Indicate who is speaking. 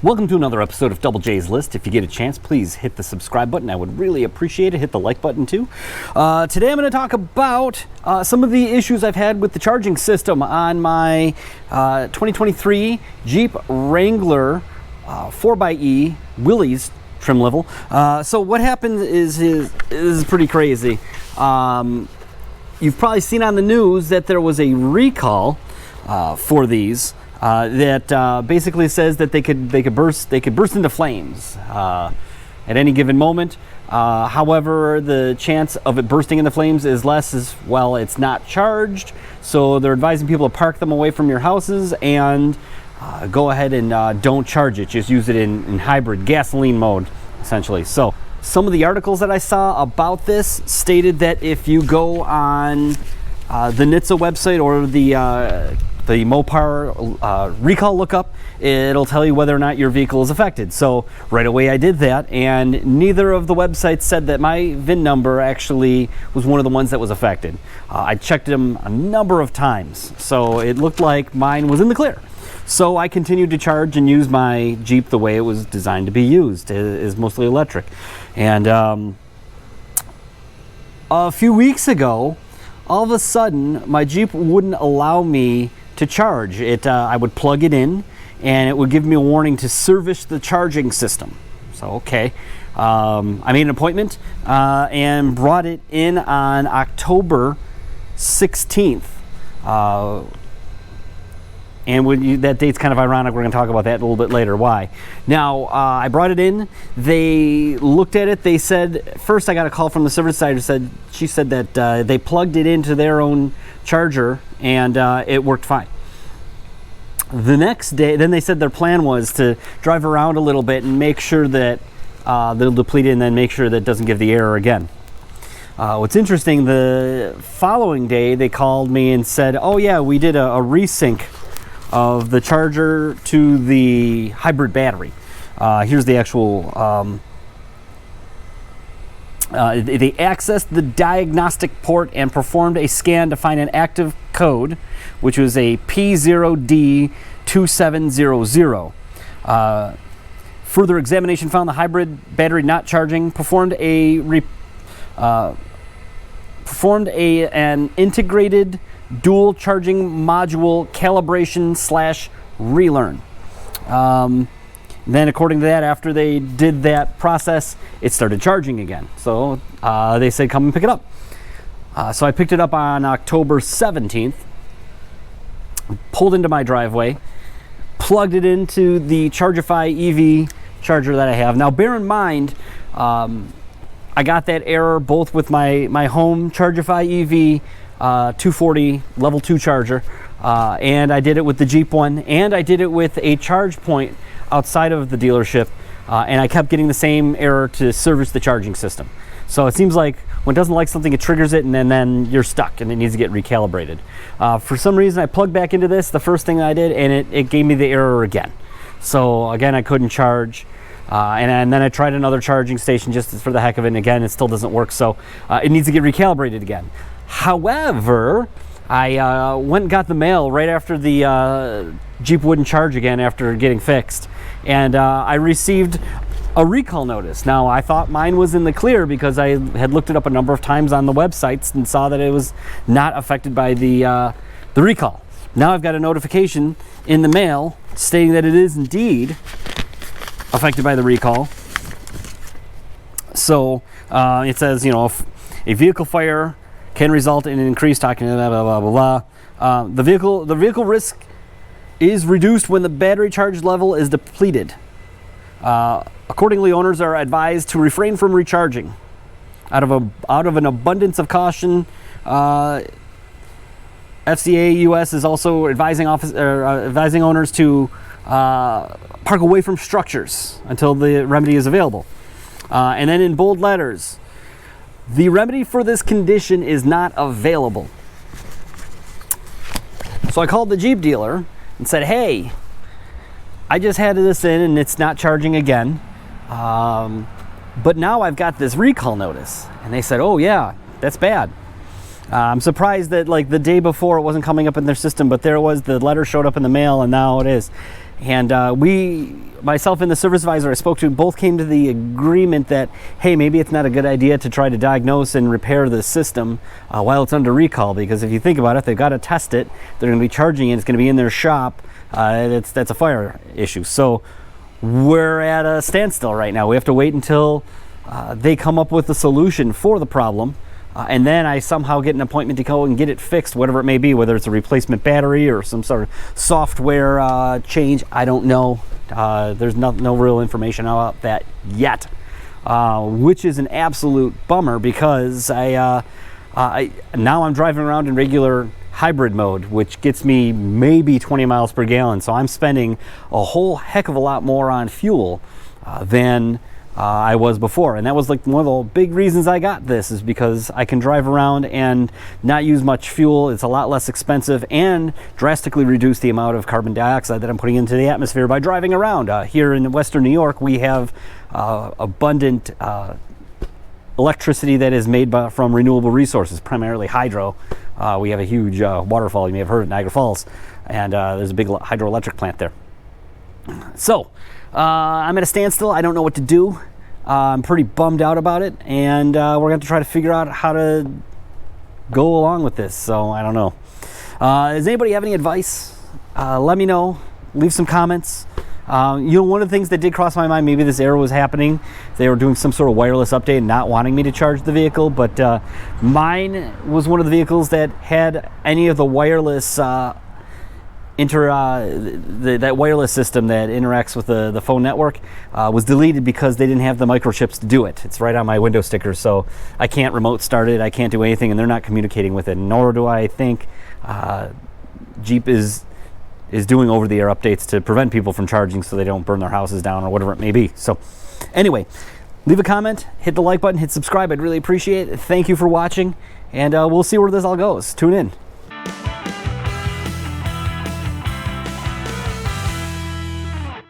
Speaker 1: Welcome to another episode of Double J's List. If you get a chance, please hit the subscribe button. I would really appreciate it. Hit the like button too. Today I'm going to talk about some of the issues I've had with the charging system on my 2023 Jeep Wrangler 4xe Willys trim level. So what happened is pretty crazy. You've probably seen on the news that there was a recall for these. That basically says that they could burst into flames at any given moment. However, the chance of it bursting into flames is less as well. It's not charged, so they're advising people to park them away from your houses and go ahead and don't charge it. Just use it in hybrid gasoline mode, essentially. So some of the articles that I saw about this stated that if you go on the NHTSA website or the Mopar recall lookup, it'll tell you whether or not your vehicle is affected. So right away I did that, and neither of the websites said that my VIN number actually was one of the ones that was affected. I checked them a number of times, so it looked like mine was in the clear. So I continued to charge and use my Jeep the way it was designed to be used, is mostly electric. And a few weeks ago, all of a sudden my Jeep wouldn't allow me to charge it. I would plug it in and it would give me a warning to service the charging system. So okay, I made an appointment and brought it in on October 16th. And that date's kind of ironic. We're going to talk about that a little bit later. Why? Now, I brought it in. They looked at it. They said, first I got a call from the service side. She said that they plugged it into their own charger and it worked fine. The next day, then they said their plan was to drive around a little bit and make sure that they'll deplete it and then make sure that it doesn't give the error again. What's interesting, the following day they called me and said, oh yeah, we did a resync of the charger to the hybrid battery. Here's the actual they accessed the diagnostic port and performed a scan to find an active code, which was a P0D2700. Further examination found the hybrid battery not charging. Performed an integrated dual charging module calibration / relearn. Then according to that, after they did that process, it started charging again. So they said, come and pick it up. So I picked it up on October 17th, pulled into my driveway, plugged it into the Chargify EV charger that I have. Now bear in mind, I got that error both with my home Chargify EV 240 level 2 charger, and I did it with the Jeep one, and I did it with a charge point outside of the dealership, and I kept getting the same error to service the charging system. So it seems like when it doesn't like something, it triggers it, and then you're stuck and it needs to get recalibrated. For some reason I plugged back into this, the first thing I did, and it gave me the error again. So again, I couldn't charge. And then I tried another charging station just for the heck of it, and again, it still doesn't work. So it needs to get recalibrated again. However, I went and got the mail right after the Jeep wouldn't charge again after getting fixed. And I received a recall notice. Now, I thought mine was in the clear because I had looked it up a number of times on the websites and saw that it was not affected by the recall. Now I've got a notification in the mail stating that it is indeed affected by the recall. So it says, if a vehicle fire can result in an increased blah, blah, blah, blah, blah. The vehicle risk is reduced when the battery charge level is depleted. Accordingly, owners are advised to refrain from recharging. Out of an abundance of caution, FCA US is also advising owners to park away from structures until the remedy is available. And then in bold letters, the remedy for this condition is not available. So I called the Jeep dealer and said, hey, I just had this in and it's not charging again. But now I've got this recall notice. And they said, oh yeah, that's bad. I'm surprised that like the day before it wasn't coming up in their system, but there was, the letter showed up in the mail and now it is. And myself and the service advisor I spoke to both came to the agreement that, hey, maybe it's not a good idea to try to diagnose and repair the system while it's under recall, because if you think about it, they've got to test it, they're going to be charging it, it's going to be in their shop, that's a fire issue. So we're at a standstill right now. We have to wait until they come up with a solution for the problem, and then I somehow get an appointment to go and get it fixed, whatever it may be, whether it's a replacement battery or some sort of software change. I don't know. There's no real information about that yet, which is an absolute bummer, because now I'm driving around in regular hybrid mode, which gets me maybe 20 miles per gallon. So I'm spending a whole heck of a lot more on fuel than I was before. And that was like one of the big reasons I got this, is because I can drive around and not use much fuel. It's a lot less expensive and drastically reduce the amount of carbon dioxide that I'm putting into the atmosphere by driving around. Here in Western New York, we have abundant electricity that is made from renewable resources, primarily hydro. We have a huge waterfall. You may have heard of Niagara Falls, and there's a big hydroelectric plant there. So I'm at a standstill. I don't know what to do. I'm pretty bummed out about it, and we're going to have to try to figure out how to go along with this. So I don't know. Does anybody have any advice? Let me know. Leave some comments. One of the things that did cross my mind, maybe this error was happening, they were doing some sort of wireless update and not wanting me to charge the vehicle, but mine was one of the vehicles that had any of the wireless that wireless system that interacts with the phone network was deleted because they didn't have the microchips to do it. It's right on my window sticker, so I can't remote start it, I can't do anything, and they're not communicating with it, nor do I think Jeep is doing over-the-air updates to prevent people from charging so they don't burn their houses down or whatever it may be. So anyway, leave a comment, hit the like button, hit subscribe. I'd really appreciate it. Thank you for watching, and we'll see where this all goes. Tune in.